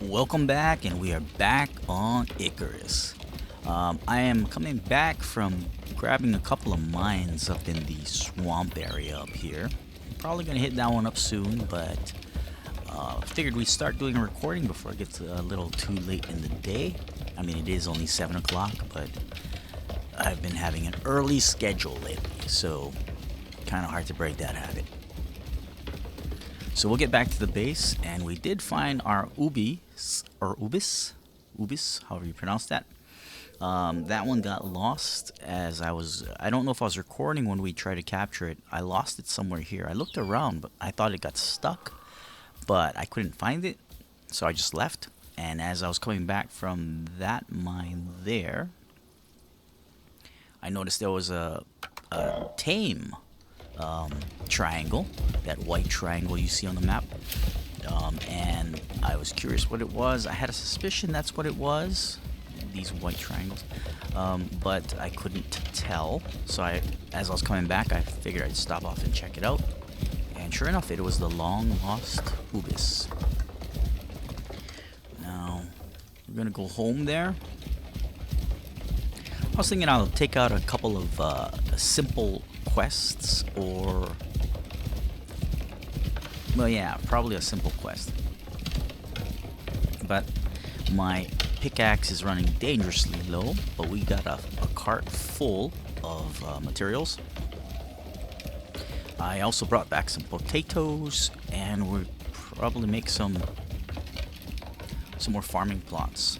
Welcome back, and we are back on Icarus. I am coming back from grabbing a couple of mines up in the swamp area up here. Probably gonna hit that one up soon, but figured we'd start doing a recording before it gets a little too late in the day. I mean, it is only 7 o'clock, but I've been having an early schedule lately, so kind of hard to break that habit. So we'll get back to the base, and we did find our ubis, however you pronounce that. That one got lost as I don't know if I was recording when we tried to capture it. I lost it somewhere here. I looked around, but I thought it got stuck, but I couldn't find it, so I just left. And as I was coming back from that mine there, I noticed there was a tame triangle, that white triangle you see on the map, and I was curious what it was. I had a suspicion that's what it was, these white triangles, but I couldn't tell. So as I was coming back, I figured I'd stop off and check it out, and sure enough, it was the long lost ubis. Now we're gonna go home there. I was thinking I'll take out a couple of simple quests, or well, yeah, probably a simple quest. But my pickaxe is running dangerously low, but we got a cart full of materials. I also brought back some potatoes, and we'll probably make some more farming plots.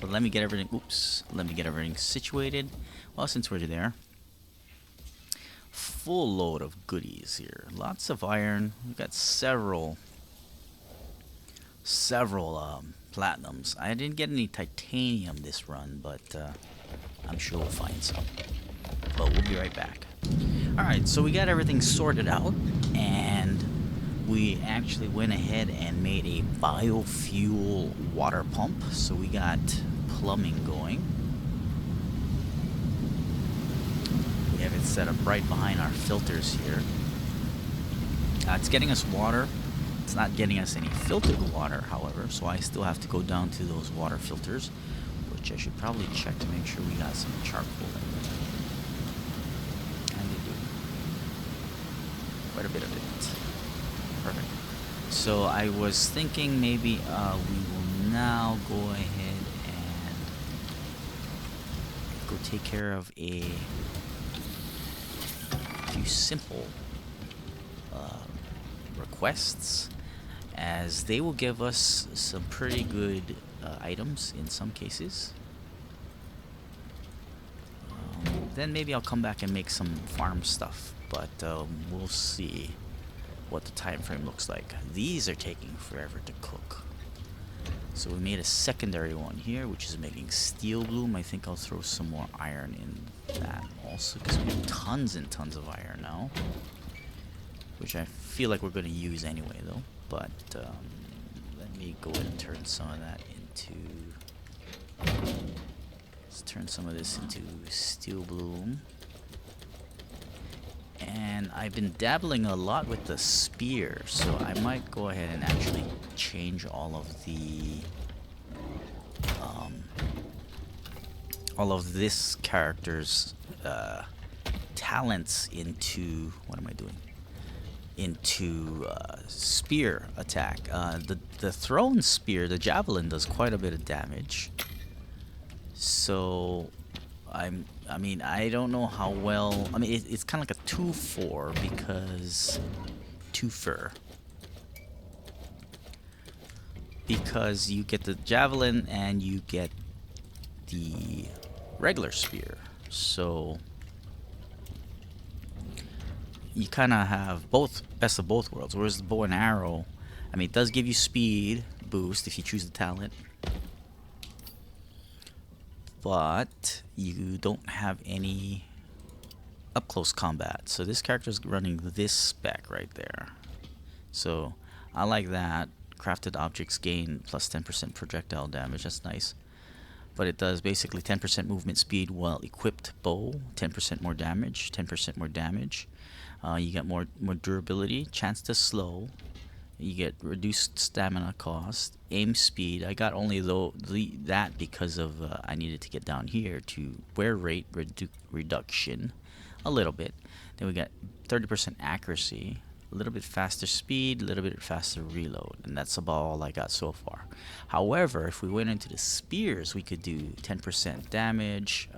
But let me get everything situated. Well, since we're there, full load of goodies here. Lots of iron. We've got several platinums. I didn't get any titanium this run, but I'm sure we'll find some. But we'll be right back. Alright, so we got everything sorted out, and we actually went ahead and made a biofuel water pump. So we got plumbing going. We have it set up right behind our filters here. It's getting us water. It's not getting us any filtered water, however, so I still have to go down to those water filters, which I should probably check to make sure we got some charcoal in there. And we do. Quite a bit of it. Perfect. So I was thinking maybe we will now go ahead and go take care of a few simple requests, as they will give us some pretty good items in some cases. Then maybe I'll come back and make some farm stuff, but we'll see what the time frame looks like. These are taking forever to cook. So we made a secondary one here, which is making steel bloom. I think I'll throw some more iron in that also, because we have tons and tons of iron now, which I feel like we're going to use anyway, though. But let me go ahead and turn some of that into... Let's turn some of this into steel bloom. And I've been dabbling a lot with the spear, so I might go ahead and actually change all of this character's talents into... What am I doing? Into spear attack. The thrown spear, the javelin, does quite a bit of damage. So I mean, I don't know how well. I mean, it's kind of like a 2-4 because 2-fer. Because you get the javelin and you get the regular spear. So you kind of have both, best of both worlds. Whereas the bow and arrow, I mean, it does give you speed boost if you choose the talent, but you don't have any up close combat. So this character is running this spec right there. So I like that. Crafted objects gain plus 10% projectile damage. That's nice. But it does basically 10% movement speed while equipped bow, 10% more damage, 10% more damage. You get more durability, chance to slow, You get reduced stamina cost, aim speed. I got only that because of I needed to get down here to wear rate reduction, a little bit. Then we got 30% accuracy, a little bit faster speed, a little bit faster reload, and that's about all I got so far. However, if we went into the spears, we could do 10% damage,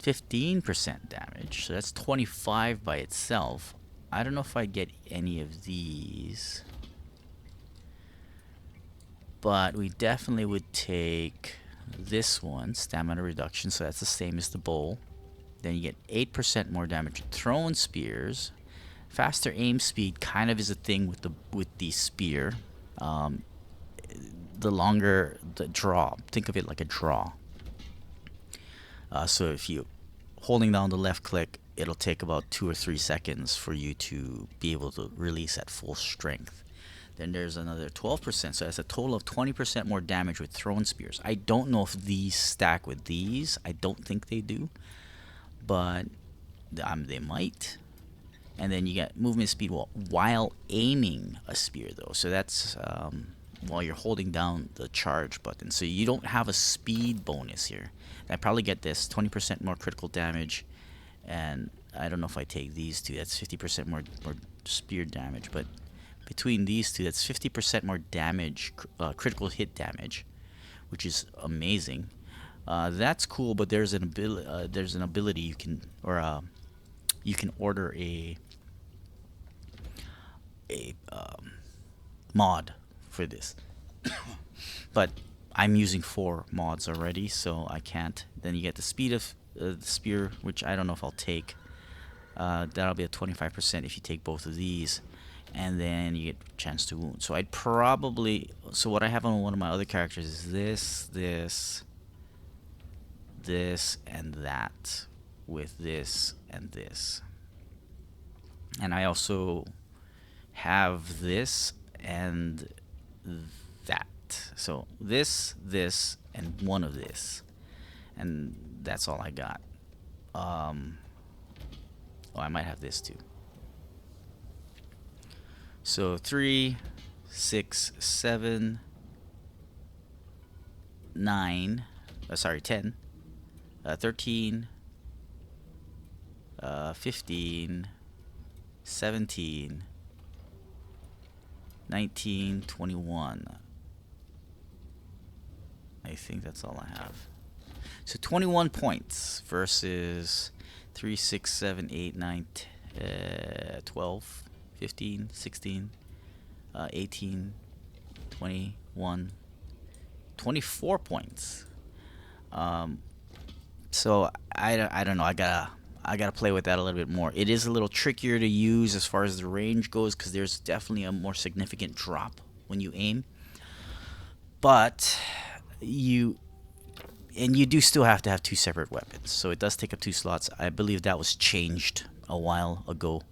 15% damage, so that's 25 by itself. I don't know if I get any of these, but we definitely would take this one, stamina reduction, so that's the same as the bowl. Then you get 8% more damage with thrown spears. Faster aim speed kind of is a thing with the spear. The longer the draw, think of it like a draw. So if you holding down the left click, it'll take about 2 or 3 seconds for you to be able to release at full strength. Then there's another 12%, so that's a total of 20% more damage with thrown spears. I don't know if these stack with these. I don't think they do, but they might. And then you get movement speed while aiming a spear, though. So that's while you're holding down the charge button. So you don't have a speed bonus here. I probably get this 20% more critical damage, and I don't know if I take these two. That's 50% more spear damage, but between these two, that's 50% more damage, critical hit damage, which is amazing. That's cool, but there's an ability you can, or you can order a mod for this. But I'm using 4 mods already, so I can't. Then you get the speed of the spear, which I don't know if I'll take. That'll be a 25% if you take both of these. And then you get chance to wound. So I'd probably... So what I have on one of my other characters is this, and that. With this and this. And I also have this and that. So this, and one of this. And that's all I got. Oh, I might have this too. So 3, 6, 7, 9, 10, 13, 15, 17, 19, 21. I think that's all I have. So 21 points versus 3, 6, 7, 8, 9, 12, 15, 16, 18, 21, 24 points. So I don't know. I gotta play with that a little bit more. It is a little trickier to use as far as the range goes, because there's definitely a more significant drop when you aim. But you do still have to have 2 separate weapons, so it does take up 2 slots. I believe that was changed a while ago,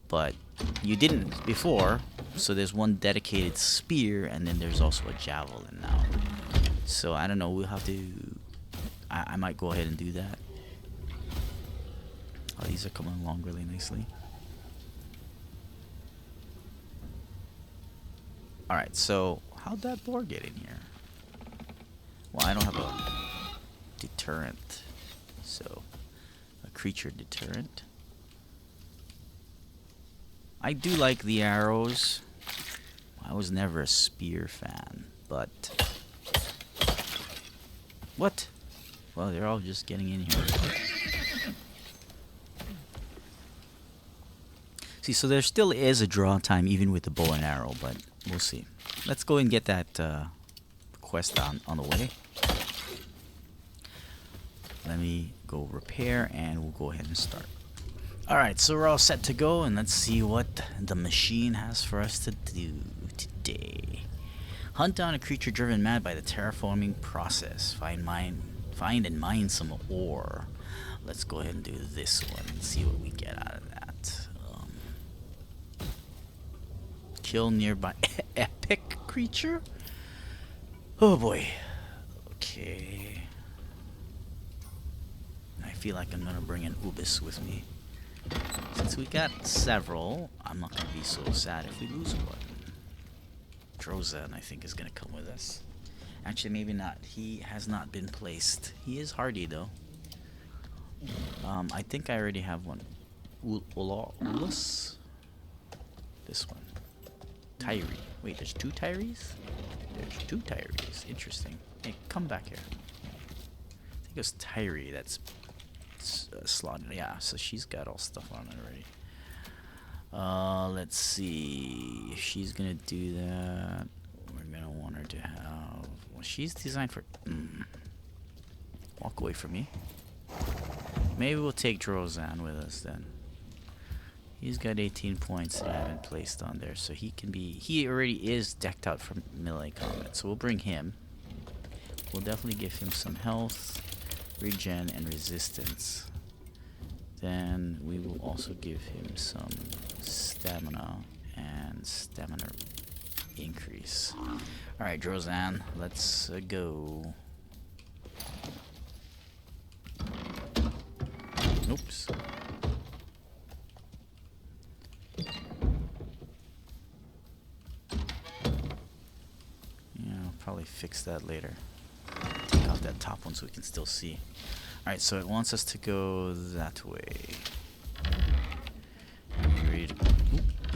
but you didn't before. So there's one dedicated spear, and then there's also a javelin now. So I don't know. We'll have to. I might go ahead and do that. Oh, these are coming along really nicely. Alright, so how'd that boar get in here? Well, I don't have a deterrent. So, a creature deterrent. I do like the arrows. I was never a spear fan, but... What? Well, they're all just getting in here. See, so there still is a draw time even with the bow and arrow, but we'll see. Let's go and get that quest on the way. Let me go repair, and we'll go ahead and start. Alright, so we're all set to go, and let's see what the machine has for us to do today. Hunt down a creature driven mad by the terraforming process. Find and mine some ore. Let's go ahead and do this one and see what we get out of that. Kill nearby epic creature? Oh boy. Okay. I feel like I'm gonna bring an Ubis with me, since So we got several. I'm not gonna be so sad if we lose one. Drozan, I think, is gonna come with us. Actually, maybe not. He has not been placed. He is hardy though. I think I already have one. Ulus? This one. Tyree. Wait, there's two Tyrees? There's two Tyrees. Interesting. Hey, come back here. I think it was Tyree that's slotted. Yeah, so she's got all stuff on it already. Let's see. If she's gonna do that, we're gonna want her to have... Well, she's designed for... Walk away from me. Maybe we'll take Drozan with us then. He's got 18 points that I haven't placed on there, so he can be... He already is decked out for melee combat, so we'll bring him. We'll definitely give him some health, regen, and resistance. Then we will also give him some stamina and stamina increase. Alright, Drozan, let's go. Oops. Yeah, I'll probably fix that later. Take out that top one so we can still see. Alright, so it wants us to go that way. You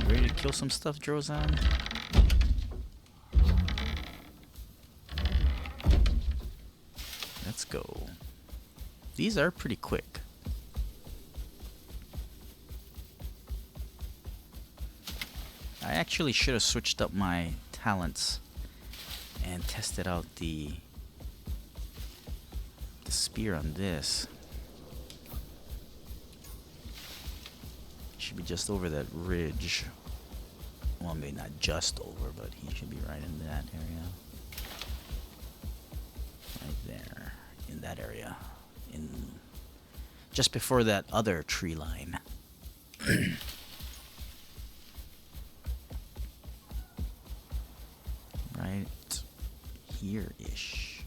ready to kill some stuff, Drozan? Let's go. These are pretty quick. I actually should have switched up my talents and tested out the spear on this. Should be just over that ridge. Well, maybe not just over, but he should be right in that area. Right there. In that area. In just before that other tree line. Right here-ish.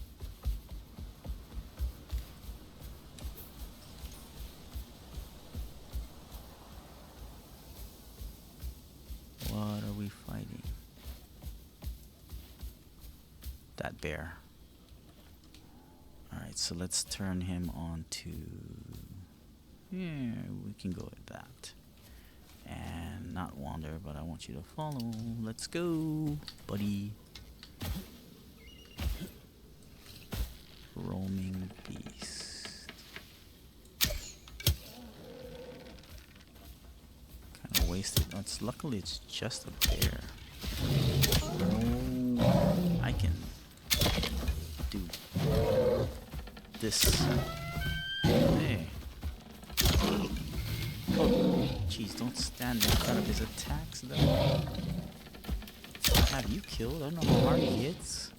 What are we fighting? That bear. Alright, so let's turn him on to... Yeah, we can go with that. And not wander, but I want you to follow. Let's go, buddy. Roaming beast. Kind of wasted. Luckily, it's just a bear. Oh, I can do this. Hey. Oh, jeez, don't stand in front of his attacks, though. I'll have you killed. I don't know how hard he hits.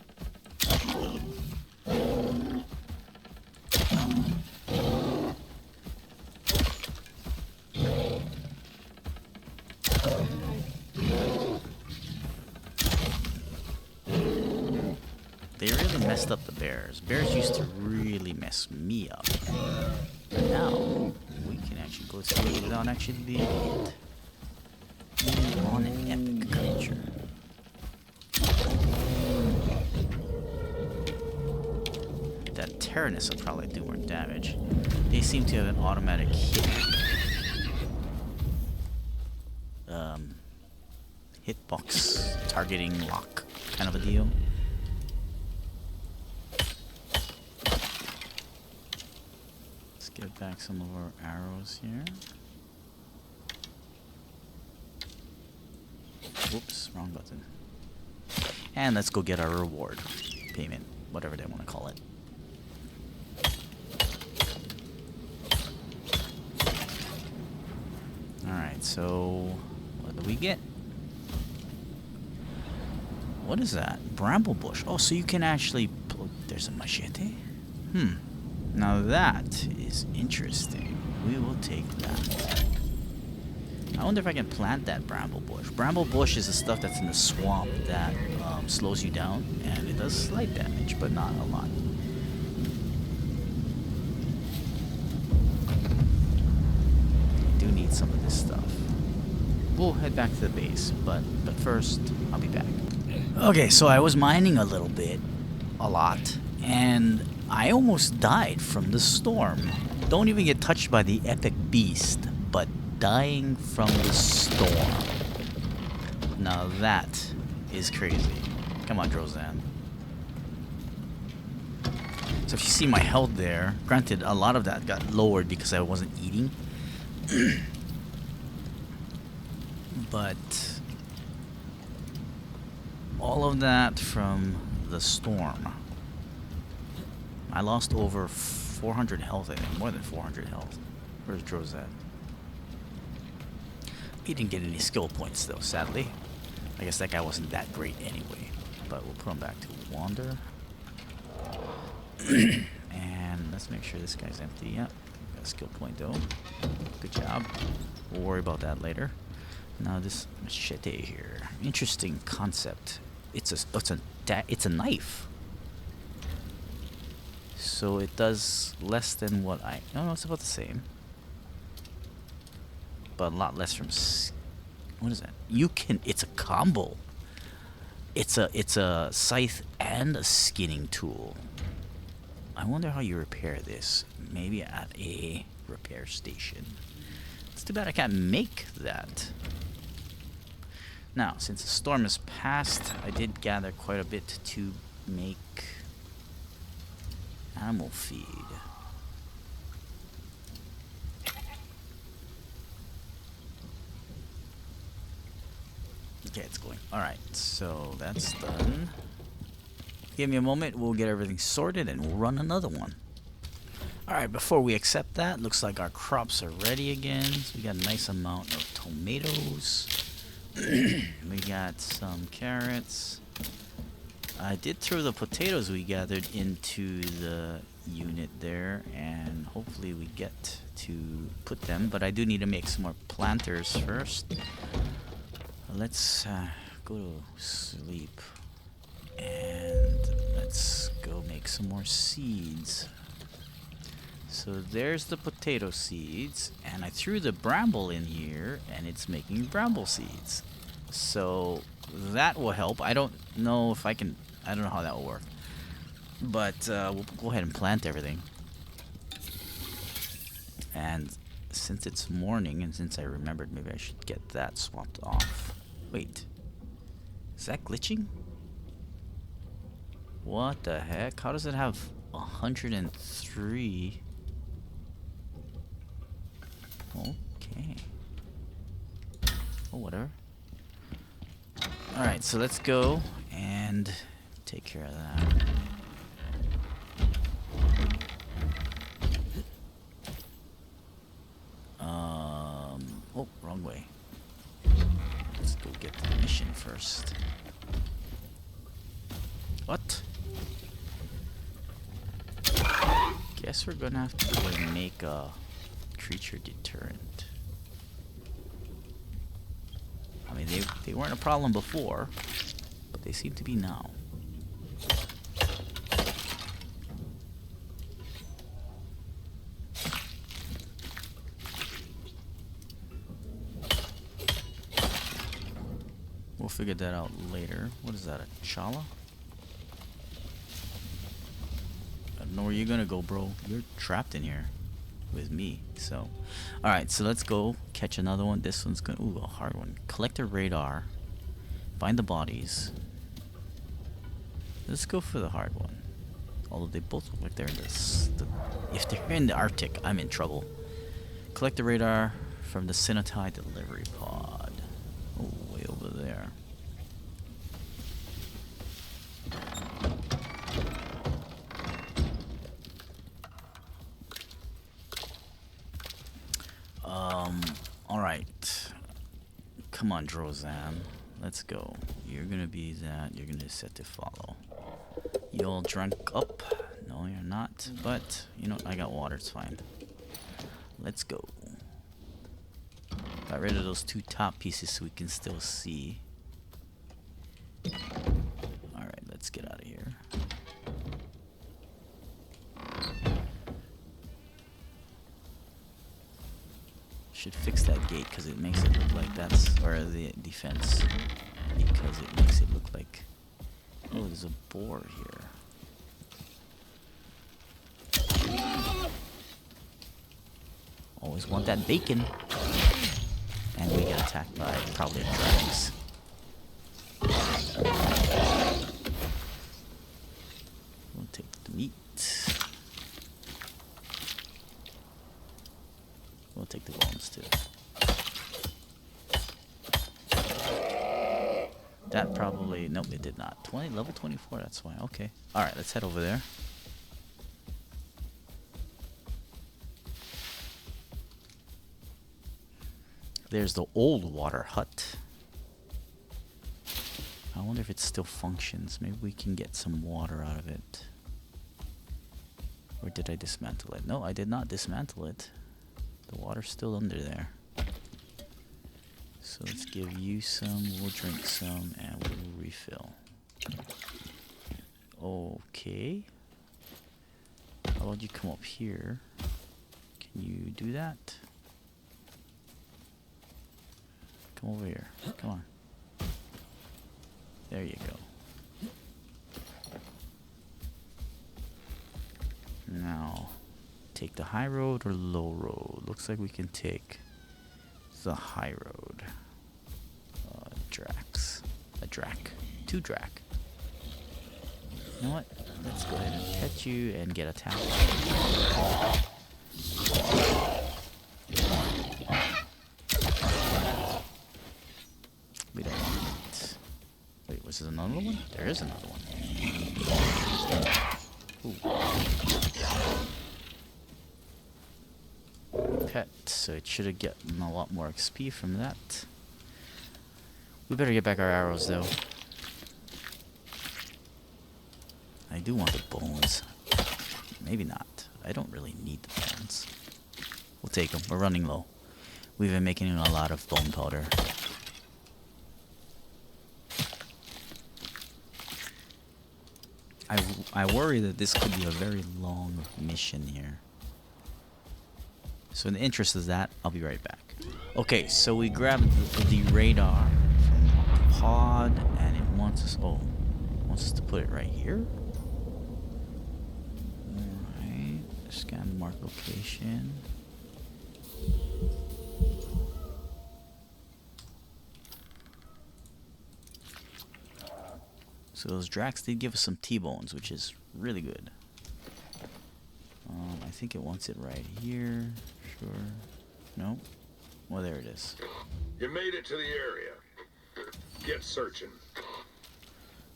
They really messed up the bears. Bears used to really mess me up. But now, we can actually go through it without actually being hit. Even on an epic creature. That Tyrannus will probably do more damage. They seem to have an automatic hit. Hitbox targeting lock kind of a deal. Let's get back some of our arrows here. Whoops, wrong button. And let's go get our reward payment, whatever they want to call it. Alright, so what do we get? What is that? Bramble bush. Oh, so you can actually... There's a machete? Now that is interesting. We will take that. I wonder if I can plant that bramble bush. Bramble bush is the stuff that's in the swamp that slows you down, and it does slight damage, but not a lot. I do need get some of this stuff. We'll head back to the base, but first, I'll be back. Okay, so I was mining a little bit, a lot, and I almost died from the storm. Don't even get touched by the epic beast, but dying from the storm. Now that is crazy. Come on, Drozan. So if you see my health there, granted a lot of that got lowered because I wasn't eating. But all of that from the storm. I lost over 400 health, I think. More than 400 health. Where's Drozan? He didn't get any skill points though, sadly. I guess that guy wasn't that great anyway. But we'll put him back to Wander. And let's make sure this guy's empty. Yep, got a skill point though. Good job. We'll worry about that later. Now this machete here. Interesting concept. It's a knife. So it does less than what I... No, it's about the same. But a lot less from... What is that? You can... It's a combo. It's a scythe and a skinning tool. I wonder how you repair this. Maybe at a repair station. It's too bad I can't make that. Now, since the storm is past, I did gather quite a bit to make animal feed. Okay, it's going. Alright, so that's done. Give me a moment, we'll get everything sorted and we'll run another one. Alright, before we accept that, looks like our crops are ready again. So we got a nice amount of tomatoes. We got some carrots. I did throw the potatoes we gathered into the unit there, and hopefully we get to put them, but I do need to make some more planters first. Let's go to sleep. And let's go make some more seeds. So there's the potato seeds, and I threw the bramble in here, and it's making bramble seeds. So that will help. I don't know if I can... I don't know how that will work. But we'll go ahead and plant everything. And since it's morning, and since I remembered, maybe I should get that swapped off. Wait. Is that glitching? What the heck? How does it have 103? Okay. Oh, whatever. Alright, so let's go and take care of that. Oh, wrong way. Let's go get the mission first. What? Guess we're gonna have to make a creature deterrent. I mean, they weren't a problem before, but they seem to be now. We'll figure that out later. What is that, a Chala? I don't know where you're gonna go, bro. You're trapped in here with me. So, alright, so let's go catch another one. This one's gonna... Ooh, a hard one. Collect a radar. Find the bodies. Let's go for the hard one. Although they both look like they're in this... if they're in the Arctic, I'm in trouble. Collect the radar from the Cenotai delivery pod. Oh, way over there. Alright. Come on, Drozan. Let's go. You're gonna be that. You're gonna set to follow. You all drunk up? No, you're not. But, you know, I got water. It's fine. Let's go. Got rid of those two top pieces so we can still see. Alright, let's get out of here. Should fix that gate because it makes it look like that's, or the defense, because it makes it look like, oh, there's a boar here. Always want that bacon. And we get attacked by probably dragons. We'll take the meat. We'll take the bones too. That probably, nope, it did not. Level 24, that's why. Okay. Alright, let's head over there. There's the old water hut. I wonder if it still functions. Maybe we can get some water out of it. Or did I dismantle it? No, I did not dismantle it. The water's still under there. So let's give you some, we'll drink some, and we'll refill. Okay. How about you come up here? Can you do that? Come over here. Come on. There you go. Now, take the high road or low road? Looks like we can take the high road. Drax. A drac. 2 drac. You know what? Let's go ahead and catch you and get attacked. We don't want it. Wait, was there another one? There is another one. Ooh. Pet, so it should have gotten a lot more XP from that. We better get back our arrows though. I do want the bones. Maybe not. I don't really need the bones. We'll take them. We're running low. We've been making a lot of bone powder. I worry that this could be a very long mission here. So in the interest of that, I'll be right back. Okay, so we grabbed the radar from the pod, and it wants us. Oh, it wants us to put it right here. All right, scan the mark location. So those Dracs did give us some T-bones, which is really good. I think it wants it right here. Sure. No. Well, there it is. You made it to the area. Get searching.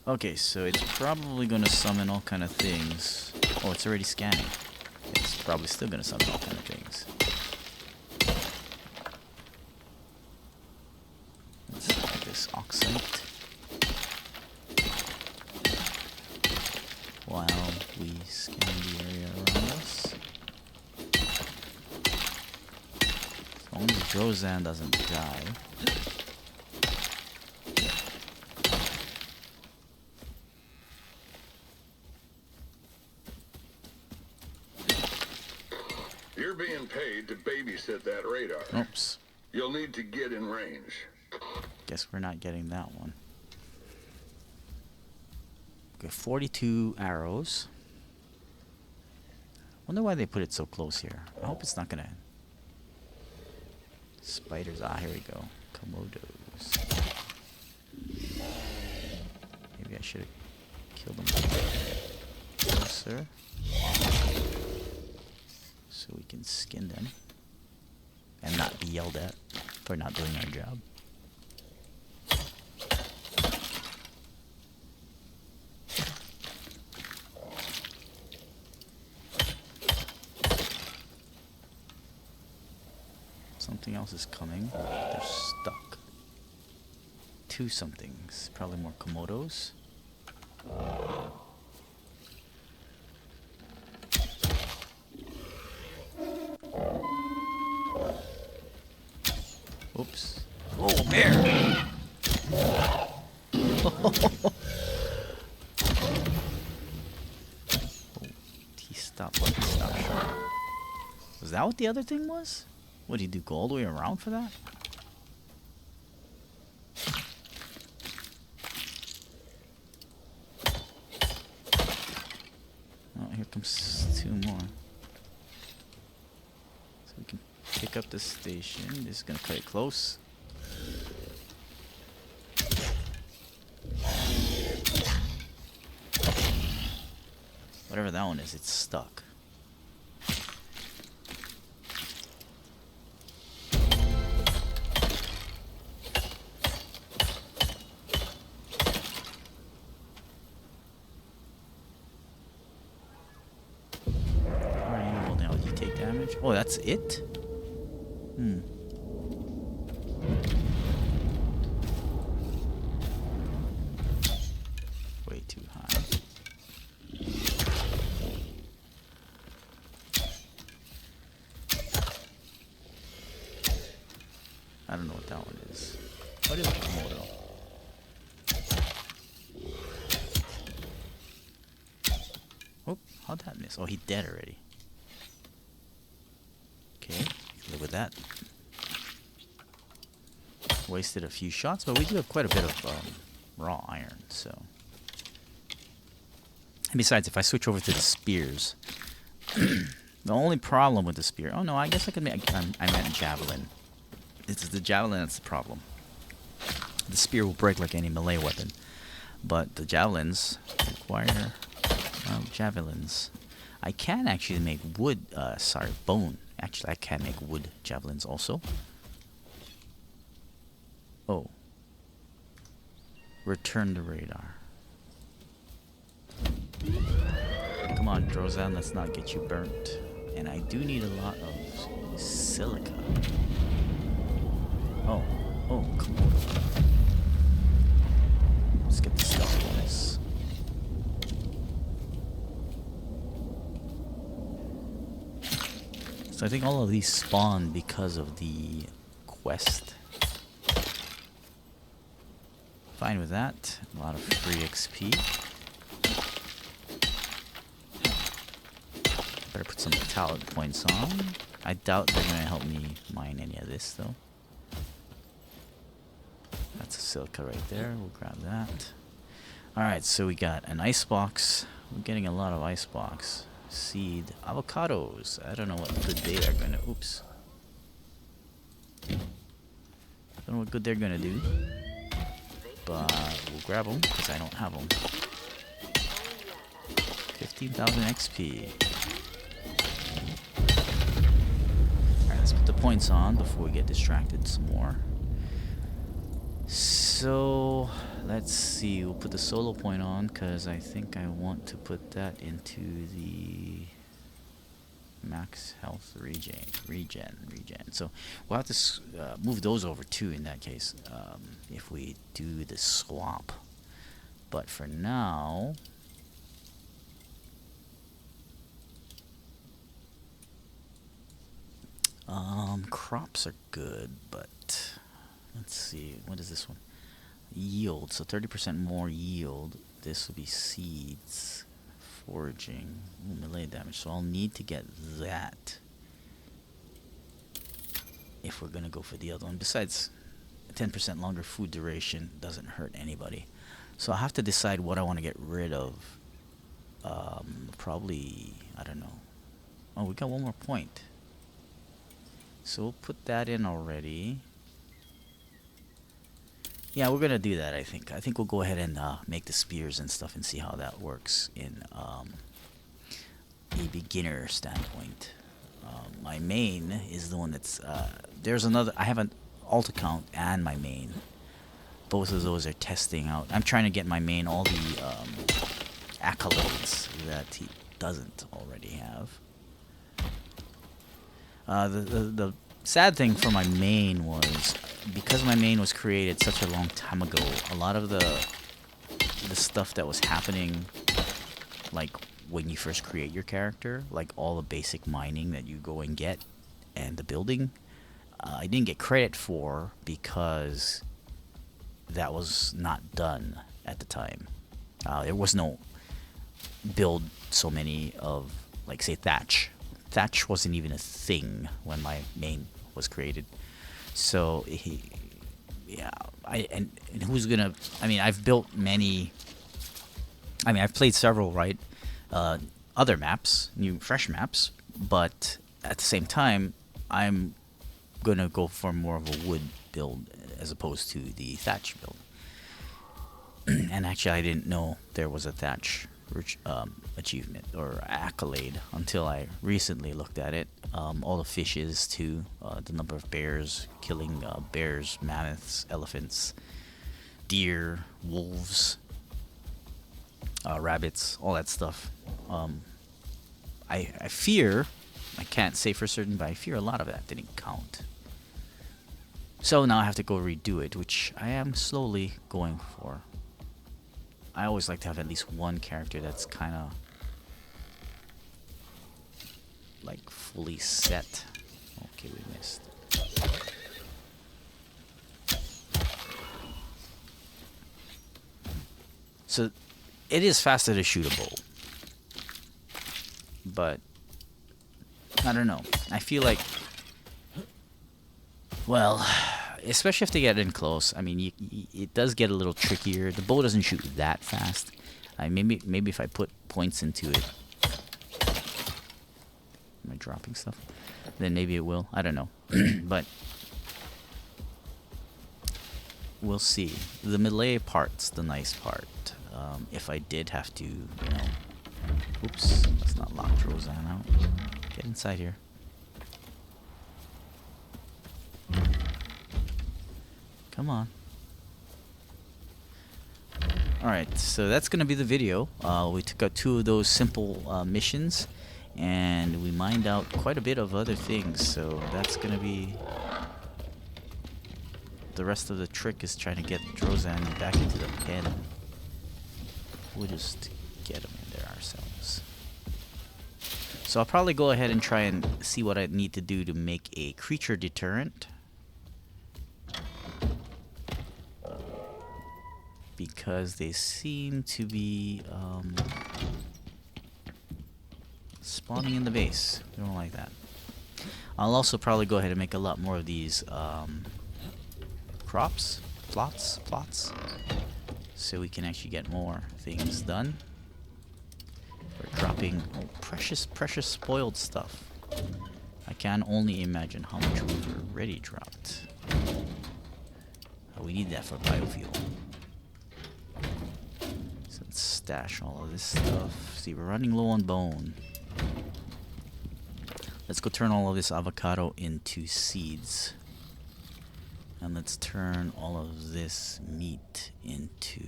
Okay, so it's probably going to summon all kind of things. Oh, it's already scanning. It's probably still going to summon all kind of things. Let's try this oxide. While we scan the area around us. As long as Drozan doesn't die. You're being paid to babysit that radar. Oops. You'll need to get in range. Guess we're not getting that one. Okay, 42 arrows. Wonder why they put it so close here. I hope it's not gonna. Spiders. Ah, here we go. Komodos. Maybe I should have killed them closer, so we can skin them and not be yelled at for not doing our job. Something else is coming. They're stuck. 2 somethings. Probably more Komodos. Oops. Oh, bear! Oh, he stopped. He stopped short. Was that what the other thing was? What do you do? Go all the way around for that? Oh, here comes 2 more. So we can pick up the station. This is gonna cut it close. Whatever that one is, it's stuck. Alright, well now you take damage. Oh, that's it? Hmm. Way too high. I don't know what that one is. What is Komodo? Oh, how'd that miss? Oh, he's dead already. Okay, live with that. Wasted a few shots, but we do have quite a bit of raw iron, so. And besides, if I switch over to the spears, the only problem with the spear. Oh no, I guess I could make. I meant javelin. It's the javelin that's the problem. The spear will break like any melee weapon, but the javelins require javelins. I can actually make wood. Sorry, bone. Actually, I can make wood javelins also. Oh. Return the radar. Come on, Drozan, let's not get you burnt. And I do need a lot of silica. Oh, come on. Let's get the stealth bonus. So I think all of these spawn because of the quest. Fine with that. A lot of free XP. Better put some talent points on. I doubt they're going to help me mine any of this though. That's a silica right there. We'll grab that. Alright, so we got an ice box. We're getting a lot of ice box. Seed. Avocados. I don't know what good they are going to... Oops. Don't know what good they're going to do. But we'll grab them because I don't have them. 15,000 XP. Alright, let's put the points on before we get distracted some more. So, let's see. We'll put the solo point on because I think I want to put that into the max health regen. So we'll have to move those over too in that case if we do the swap. But for now, crops are good, but let's see, what is this one? Yield, so 30% more yield. This will be seeds, foraging, melee damage. So I'll need to get that if we're gonna go for the other one. Besides, 10% longer food duration doesn't hurt anybody. So I'll have to decide what I want to get rid of. Probably, I don't know. Oh, we got one more point. So we'll put that in already. Yeah, we're gonna do that. I think we'll go ahead and make the spears and stuff and see how that works in a beginner standpoint. My main is the one that's there's another. I have an alt account and my main. Both of those are testing out. I'm trying to get my main all the accolades that he doesn't already have. The sad thing for my main was, because my main was created such a long time ago, a lot of the stuff that was happening, like when you first create your character, like all the basic mining that you go and get, and the building, I didn't get credit for because that was not done at the time. There was no build so many of, like, say, thatch. Thatch wasn't even a thing when my main was created. So he, yeah, and who's gonna? I mean, I've built many. I mean, I've played several, right? Other maps, new fresh maps, but at the same time, I'm gonna go for more of a wood build as opposed to the thatch build. And actually, I didn't know there was a thatch achievement or accolade until I recently looked at it. All the fishes too, the number of bears, killing bears, mammoths, elephants, deer, wolves, rabbits, all that stuff. I fear, I can't say for certain, but I fear a lot of that didn't count. So now I have to go redo it, which I am slowly going for. I always like to have at least one character that's kind of like fully set. Okay, we missed. So it is faster to shoot a bow, but I don't know. I feel like, well, especially if they get in close. I mean, it does get a little trickier. The bow doesn't shoot that fast. Maybe if I put points into it. Am I dropping stuff? Then maybe it will. I don't know. But we'll see. The melee part's the nice part. If I did have to, you know... Oops, let's not lock Roseanne out. Get inside here. Come on. Alright, so that's going to be the video. We took out 2 of those simple missions, and we mined out quite a bit of other things, so that's going to be... The rest of the trick is trying to get Roseanne back into the pen. We'll just get him in there ourselves. So I'll probably go ahead and try and see what I need to do to make a creature deterrent. Because they seem to be spawning in the base. We don't like that. I'll also probably go ahead and make a lot more of these plots, so we can actually get more things done. We're dropping precious spoiled stuff. I can only imagine how much we've already dropped. We need that for biofuel. So let's stash all of this stuff. See, we're running low on bone. Let's go turn all of this avocado into seeds. And let's turn all of this meat into...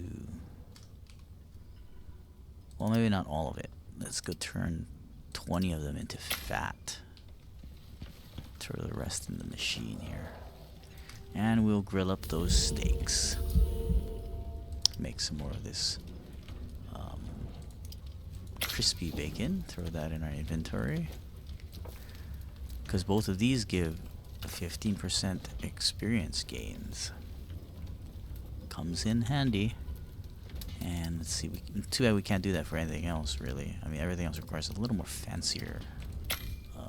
Well, maybe not all of it. Let's go turn 20 of them into fat. Throw the rest in the machine here. And we'll grill up those steaks. Make some more of this crispy bacon. Throw that in our inventory. Because both of these give 15% experience gains. Comes in handy. And let's see, too bad we can't do that for anything else, really. I mean, everything else requires a little more fancier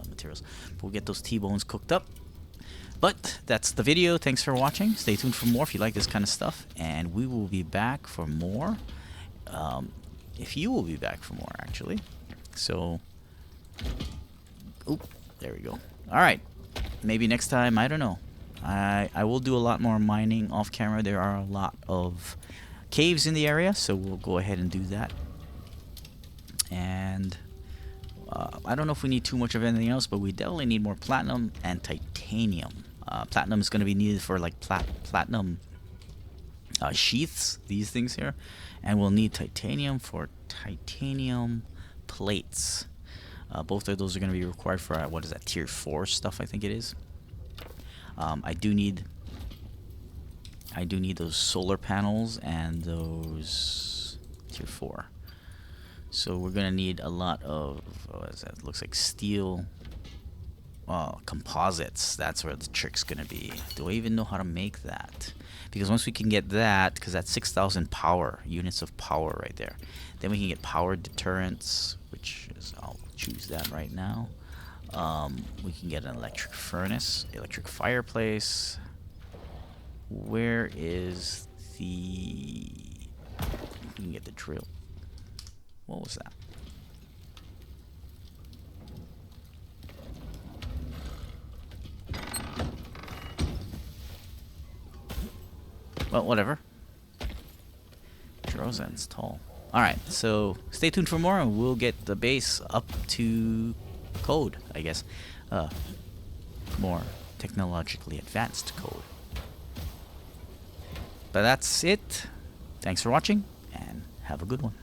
materials. But we'll get those T-bones cooked up. But that's the video. Thanks for watching. Stay tuned for more if you like this kind of stuff. And we will be back for more. If you will be back for more, actually. So, oop, there we go. Alright. Maybe next time, I don't know. I will do a lot more mining off camera. There are a lot of caves in the area, so we'll go ahead and do that. And I don't know if we need too much of anything else, but we definitely need more platinum and titanium. Platinum is going to be needed for like platinum sheaths, these things here, and we'll need titanium for titanium plates. Both of those are going to be required for what is that, tier 4 stuff, I think it is. I do need those solar panels and those tier 4. So we're gonna need a lot of what is that? Looks like steel composites. That's where the trick's gonna be. Do I even know how to make that? Because once we can get that, because that's 6,000 power units of power right there, then we can get power deterrents, which is I'll choose that right now. We can get an electric furnace, electric fireplace. Where is the... We can get the drill. What was that? Well, whatever. Drozen's tall. Alright, so stay tuned for more and we'll get the base up to code, I guess. More technologically advanced code. But that's it. Thanks for watching and have a good one.